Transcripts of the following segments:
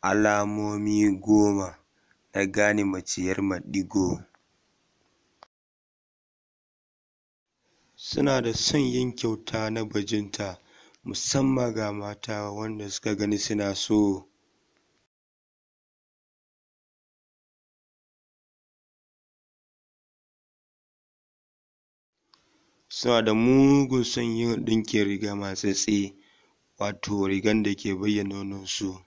Alamomi 10 na gane maciyar Madigo. Suna da son yin kyauta na bajinta, musamman ga mata wanda suka gani suna so. Suna da mugun son yin ɗinkin riga matsatse, wato rigan da ke bayyana nononsu.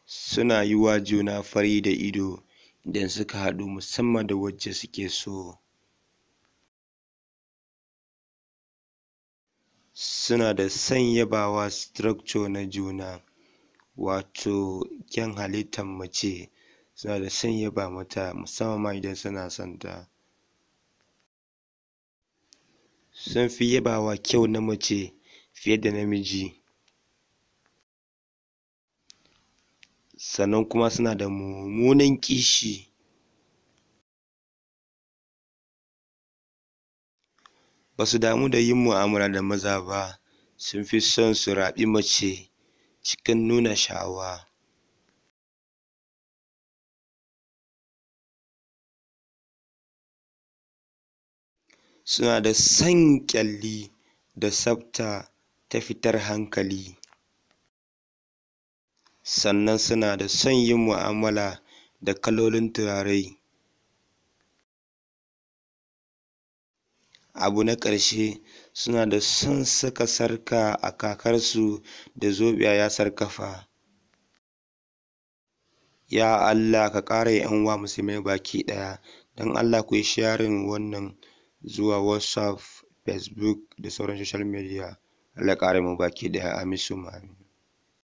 Suna yi wa juna fari da ido idan suka haɗu, musamman da wacce suke so. Suna da son yabawa structure na juna, wato kyan halittar mace. Suna da son yaba mata musamman ma idan suna son ta. Sun fi yabawa kyau na mace fiye da namiji. Sannan kuma suna da mummunan kishi. Ba su damu da yin mu'amala da maza ba, sun fi son su raɓi mace cikin nuna sha'awa. Suna da son ƙyalli da tsafta ta fitar hankali. Sannan suna da son yin mu'amala da kalolin turare. Abu na ƙarshe, suna da son saka sarƙa a kakarsu da zobe a yatsar ƙafa. Ya Allah ka ƙara 'yan uwa musulmai baki ɗaya, don Allah ku yi sharing wannan zuwa WhatsApp, Facebook da sauran social media. Allah ya ƙare mu baki ɗaya. Amin summa amin.